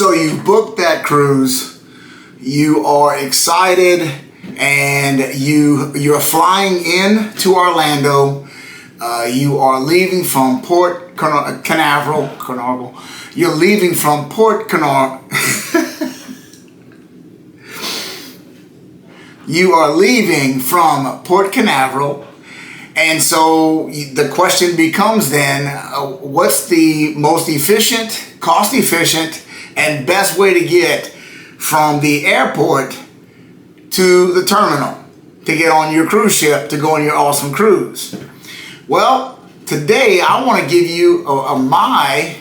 So you booked that cruise, you are excited, and you're flying in to Orlando. You are leaving from Port Canaveral. You're leaving from Port Canaveral. You are leaving from Port Canaveral. And so the question becomes then, what's the most efficient, cost efficient, and best way to get from the airport to the terminal to get on your cruise ship to go on your awesome cruise? Well, today I want to give you my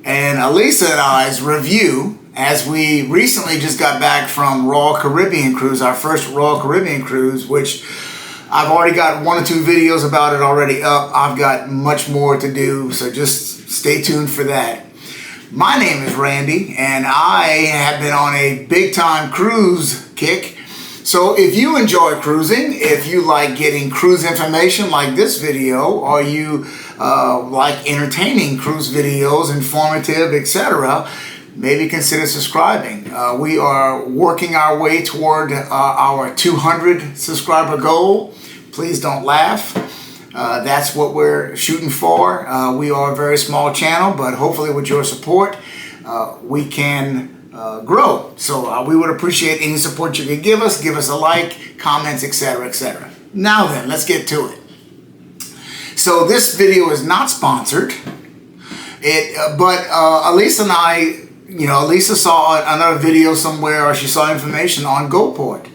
and Elisa and I's review, as we recently just got back from Royal Caribbean cruise, our first Royal Caribbean cruise, which I've already got 1 or 2 videos about it already up. I've got much more to do, so just stay tuned for that. My name is Randy, and I have been on a big-time cruise kick. So if you enjoy cruising, if you like getting cruise information like this video, or you like entertaining cruise videos, informative, etc., maybe consider subscribing. We are working our way toward our 200 subscriber goal. Please don't laugh. That's what we're shooting for. We are a very small channel, but hopefully with your support, we can grow. So we would appreciate any support you could give us. Give us a like, comments, etc., etc. Now then, let's get to it. So this video is not sponsored, but Elisa and I, Elisa saw another video somewhere, or she saw information on GoPort.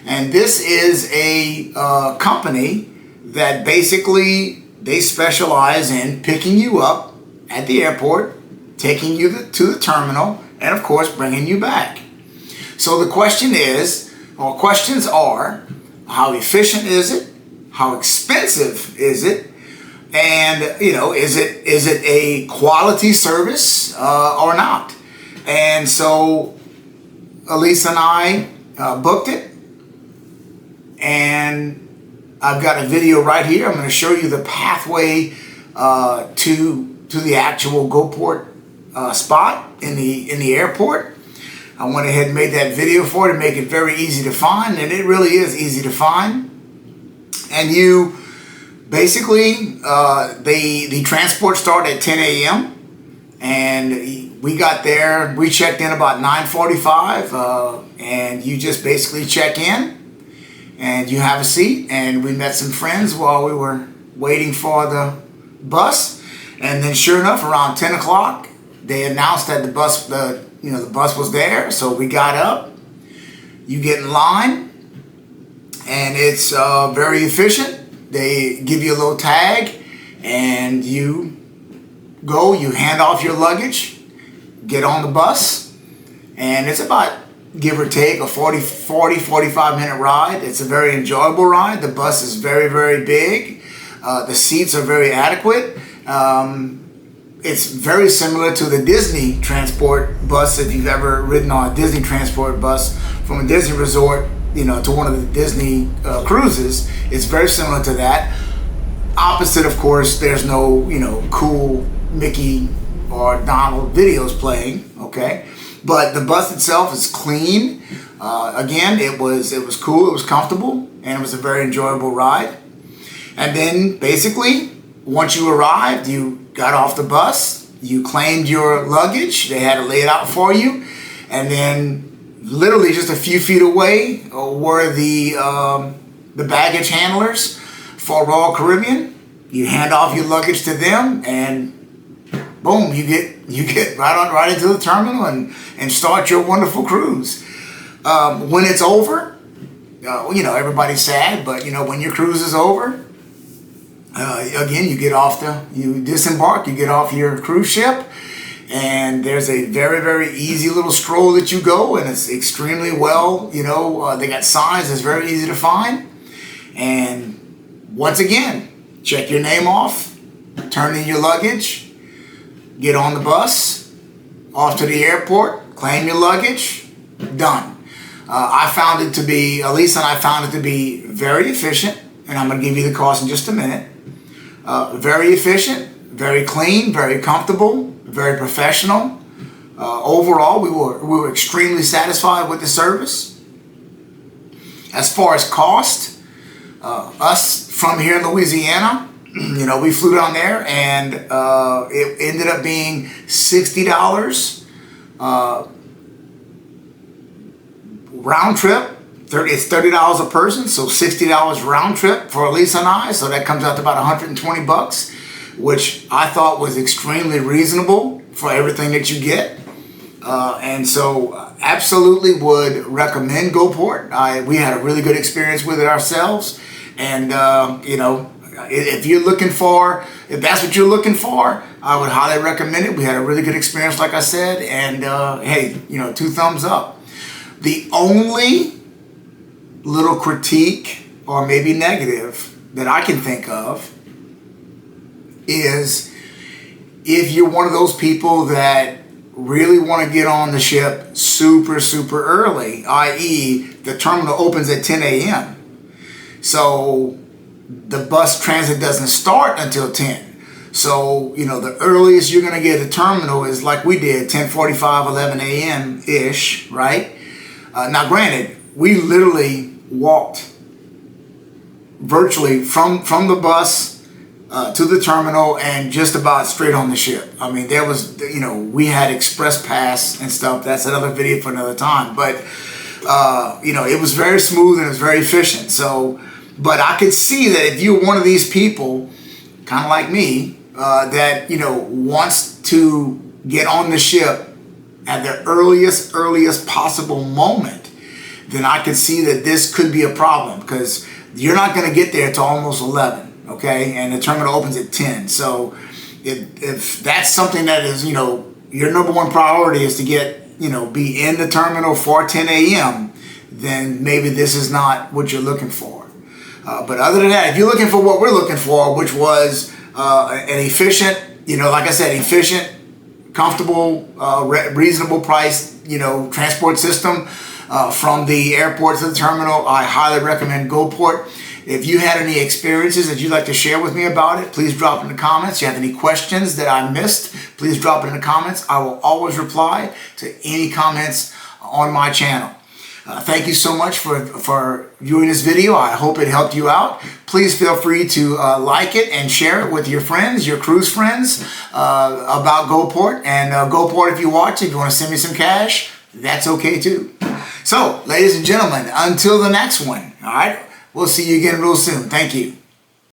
And this is a company that basically, they specialize in picking you up at the airport, taking you to the terminal, and of course bringing you back. So the question is, or questions are, how efficient is it? How expensive is it? And is it a quality service or not? And so Elisa and I booked it, and I've got a video right here. I'm going to show you the pathway to the actual GoPort spot in the airport. I went ahead and made that video for it to make it very easy to find, and it really is easy to find. And you basically, the transport started at 10 a.m. and we got there. We checked in about 9:45, and you just basically check in and you have a seat. And we met some friends while we were waiting for the bus. And then sure enough, around 10 o'clock, they announced that the bus was there. So we got up, you get in line, and it's very efficient. They give you a little tag, and you go, you hand off your luggage, get on the bus, and it's about, give or take, a 45 minute ride. It's a very enjoyable ride. The bus is very, very big. The seats are very adequate. It's very similar to the Disney transport bus. If you've ever ridden on a Disney transport bus from a Disney resort, to one of the Disney cruises, it's very similar to that. Opposite, of course, there's no, cool Mickey or Donald videos playing, okay? But the bus itself is clean. Again, it was cool, it was comfortable, and it was a very enjoyable ride. And then basically, once you arrived, you got off the bus, you claimed your luggage, they had it laid out for you, and then literally just a few feet away were the baggage handlers for Royal Caribbean. You hand off your luggage to them, and boom, you get right into the terminal and start your wonderful cruise. When it's over, everybody's sad, but when your cruise is over, again, you disembark, you get off your cruise ship, and there's a very, very easy little stroll that you go, and it's extremely well, they got signs, it's very easy to find. And once again, check your name off, turn in your luggage, get on the bus, off to the airport, claim your luggage, done. Elisa and I found it to be very efficient, and I'm going to give you the cost in just a minute. Very efficient, very clean, very comfortable, very professional. overall, we were extremely satisfied with the service. As far as cost, us from here in Louisiana, we flew down there, and it ended up being $60 round trip. It's $30 a person, so $60 round trip for Elisa and I. So that comes out to about 120 bucks, which I thought was extremely reasonable for everything that you get. And so absolutely would recommend GoPort. We had a really good experience with it ourselves. And, if that's what you're looking for, I would highly recommend it. We had a really good experience, like I said. And, hey, 2 thumbs up. The only little critique or maybe negative that I can think of is if you're one of those people that really want to get on the ship super, super early, i.e. the terminal opens at 10 a.m. So the bus transit doesn't start until 10. So, the earliest you're going to get a terminal is like we did, 10:45, 11 a.m.-ish, right? Now, granted, we literally walked virtually from the bus to the terminal and just about straight on the ship. I mean, there was, we had express pass and stuff. That's another video for another time. But, it was very smooth and it was very efficient. So, but I could see that if you're one of these people, kind of like me, that, wants to get on the ship at the earliest possible moment, then I could see that this could be a problem, because you're not going to get there till almost 11, okay? And the terminal opens at 10. So if that's something that is, your number one priority is to get, be in the terminal for 10 a.m., then maybe this is not what you're looking for. But other than that, if you're looking for what we're looking for, which was an efficient, like I said, efficient, comfortable, reasonable price, transport system from the airport to the terminal, I highly recommend GoPort. If you had any experiences that you'd like to share with me about it, please drop in the comments. If you have any questions that I missed, please drop it in the comments. I will always reply to any comments on my channel. Thank you so much for viewing this video. I hope it helped you out. Please feel free to like it and share it with your friends, your cruise friends, about GoPort. And GoPort, if you watch, if you want to send me some cash, that's okay too. So, ladies and gentlemen, until the next one, all right? We'll see you again real soon. Thank you.